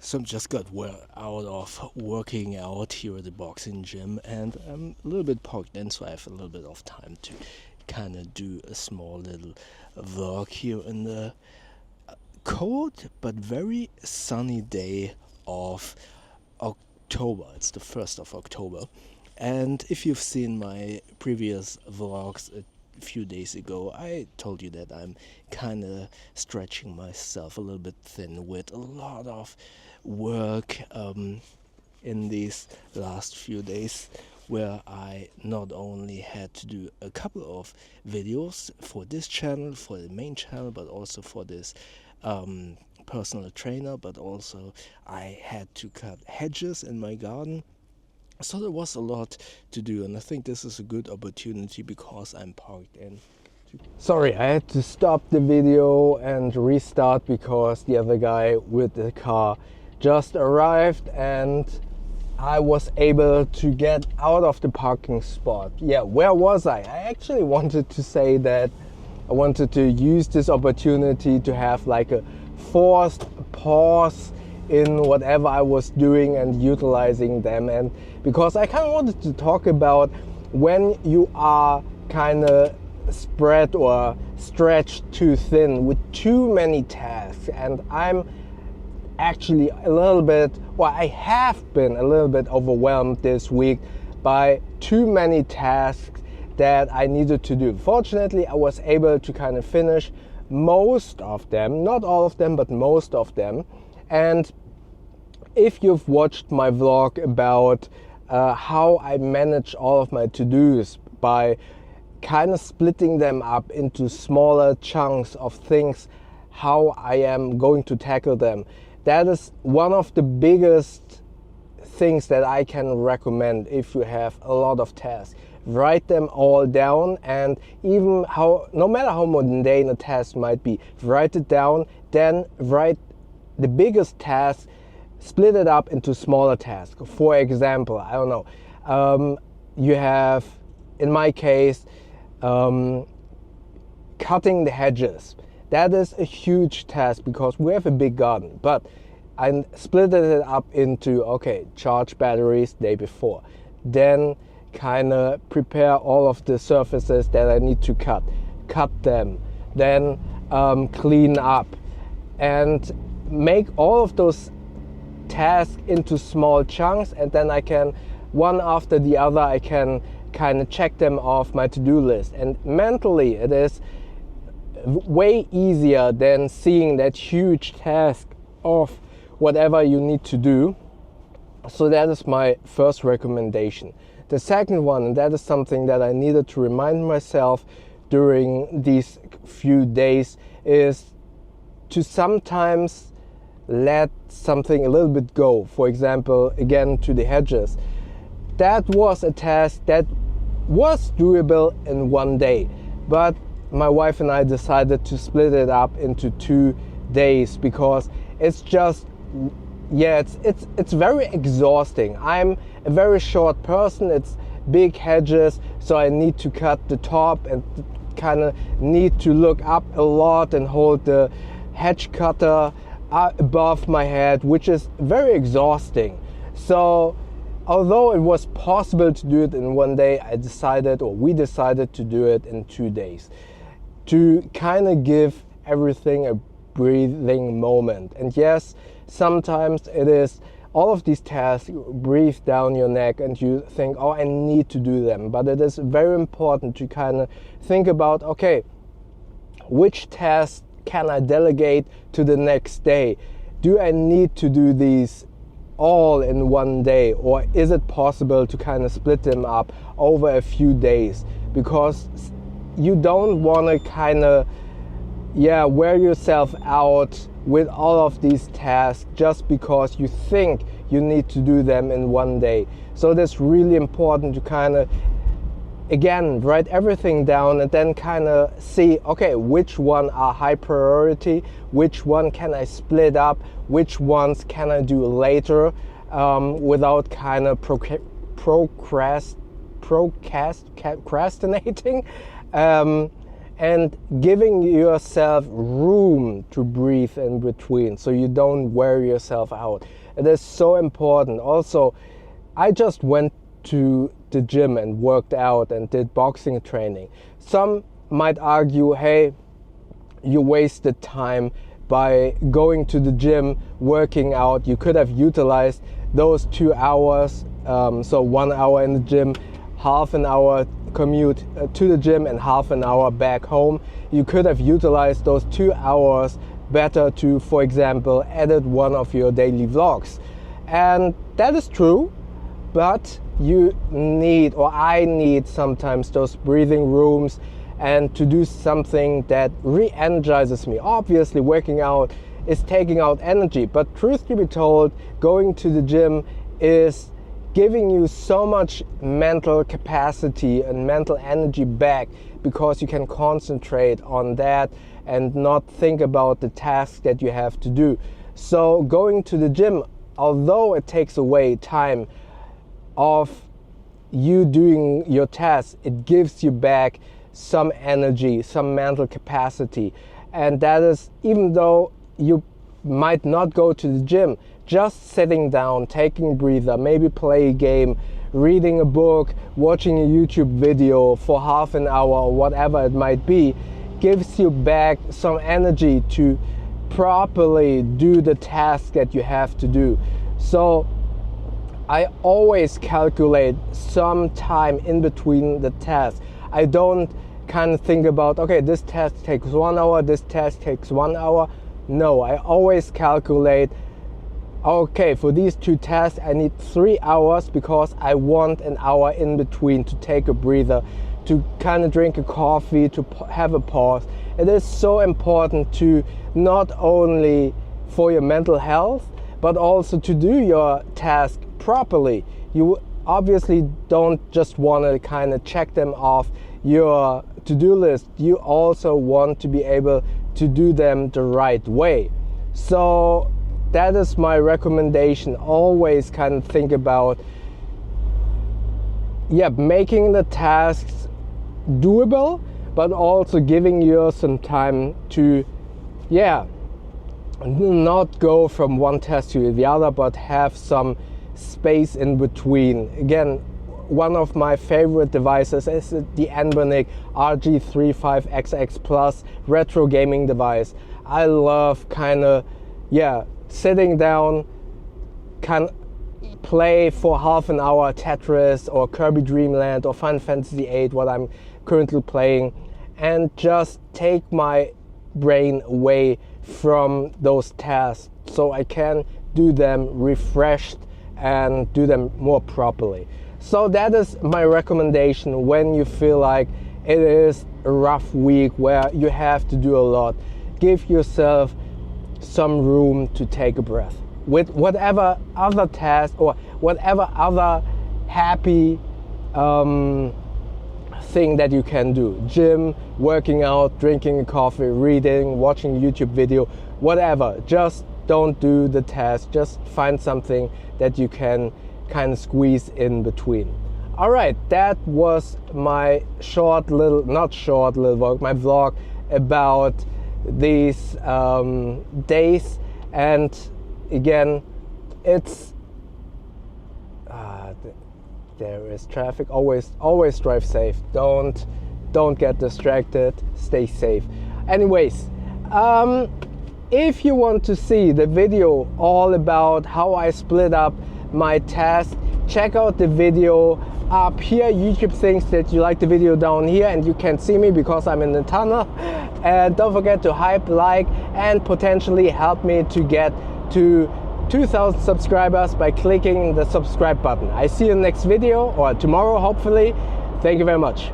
So I just got out of working out here at the boxing gym, and I'm a little bit parked in, so I have a little bit of time to kind of do a small little vlog here in the cold but very sunny day of October. It's the 1st of October. And if you've seen my previous vlogs a few days ago, I told you that I'm kind of stretching myself a little bit thin with a lot of work in these last few days, where I not only had to do a couple of videos for this channel, for the main channel, but also for this personal trainer, but also I had to cut hedges in my garden. So there was a lot to do, and I think this is a good opportunity because I'm parked in. Sorry, I had to stop the video and restart because the other guy with the car just arrived and I was able to get out of the parking spot. Yeah, where was I? I actually wanted to say that I wanted to use this opportunity to have like a forced pause in whatever I was doing and utilizing them, and because I kind of wanted to talk about when you are kind of spread or stretched too thin with too many tasks. And I'm actually a little bit, well, I have been a little bit overwhelmed this week by too many tasks that I needed to do. Fortunately, I was able to kind of finish most of them, not all of them, but most of them. And if you've watched my vlog about how I manage all of my to-dos by kind of splitting them up into smaller chunks of things, how I am going to tackle them, that is one of the biggest things that I can recommend if you have a lot of tasks. Write them all down, and even no matter how mundane a task might be, write it down, then write the biggest task, split it up into smaller tasks. For example, I don't know, you have, in my case, cutting the hedges. That is a huge task because we have a big garden, but I split it up into, okay, charge batteries day before, then kind of prepare all of the surfaces that I need to cut them, then clean up, and make all of those tasks into small chunks, and then I can, one after the other, I can kind of check them off my to-do list. And mentally it is way easier than seeing that huge task of whatever you need to do. So that is my first recommendation. The second one, and that is something that I needed to remind myself during these few days, is to sometimes let something a little bit go. For example, again, to the hedges. That was a task that was doable in one day, but my wife and I decided to split it up into 2 days because it's just, yeah, it's very exhausting. I'm a very short person, it's big hedges, so I need to cut the top and kind of need to look up a lot and hold the hedge cutter above my head, which is very exhausting. So although it was possible to do it in one day, we decided to do it in 2 days to kind of give everything a breathing moment. And yes, sometimes it is all of these tasks breathe down your neck and you think, oh, I need to do them. But it is very important to kind of think about, okay, which tasks can I delegate to the next day? Do I need to do these all in one day, or is it possible to kind of split them up over a few days? Because you don't want to kind of wear yourself out with all of these tasks just because you think you need to do them in one day. So that's really important to kind of, again, write everything down and then kind of see, okay, which one are high priority, which one can I split up, which ones can I do later without kind of procrastinating. and giving yourself room to breathe in between so you don't wear yourself out. It is so important. Also, I just went to the gym and worked out and did boxing training. Some might argue, hey, you wasted time by going to the gym, working out. You could have utilized those 2 hours, so 1 hour in the gym, half an hour commute to the gym and half an hour back home. You could have utilized those 2 hours better to, for example, edit one of your daily vlogs. And that is true, but you need, or I need sometimes, those breathing rooms and to do something that re-energizes me. Obviously, working out is taking out energy, but truth to be told, going to the gym is giving you so much mental capacity and mental energy back, because you can concentrate on that and not think about the task that you have to do. So going to the gym, although it takes away time of you doing your tasks, it gives you back some energy, some mental capacity. And that is, even though you might not go to the gym, just sitting down, taking a breather, maybe play a game, reading a book, watching a YouTube video for half an hour or whatever it might be, gives you back some energy to properly do the task that you have to do. So I always calculate some time in between the tasks. I don't kind of think about, okay, this task takes 1 hour, this task takes 1 hour. No, I always calculate, okay, for these 2 tasks I need 3 hours, because I want an hour in between to take a breather, to kind of drink a coffee, to have a pause. It is so important to not only for your mental health, but also to do your task properly. You obviously don't just want to kind of check them off your to-do list. You also want to be able to do them the right way. So that is my recommendation. Always kind of think about, making the tasks doable, but also giving you some time to, not go from one task to the other, but have some space in between. Again, one of my favorite devices is the Anbernic RG35XX Plus retro gaming device. I love kind of, sitting down, can play for half an hour Tetris or Kirby Dream Land or Final Fantasy VIII, what I'm currently playing, and just take my brain away from those tasks so I can do them refreshed and do them more properly. So that is my recommendation when you feel like it is a rough week where you have to do a lot. Give yourself some room to take a breath with whatever other task or whatever other happy thing that you can do. Gym, working out, drinking a coffee, reading, watching a YouTube video, whatever. Just don't do the task. Just find something that you can kind of squeeze in between. All right, that was my my vlog about these days. And again, it's there is traffic. Always drive safe. Don't get distracted. Stay safe. Anyways, if you want to see the video all about how I split up my task, check out the video up here. YouTube thinks that you like the video down here and you can see me because I'm in the tunnel. And don't forget to hype, like, and potentially help me to get to 2,000 subscribers by clicking the subscribe button. I see you in the next video, or tomorrow hopefully. Thank you very much.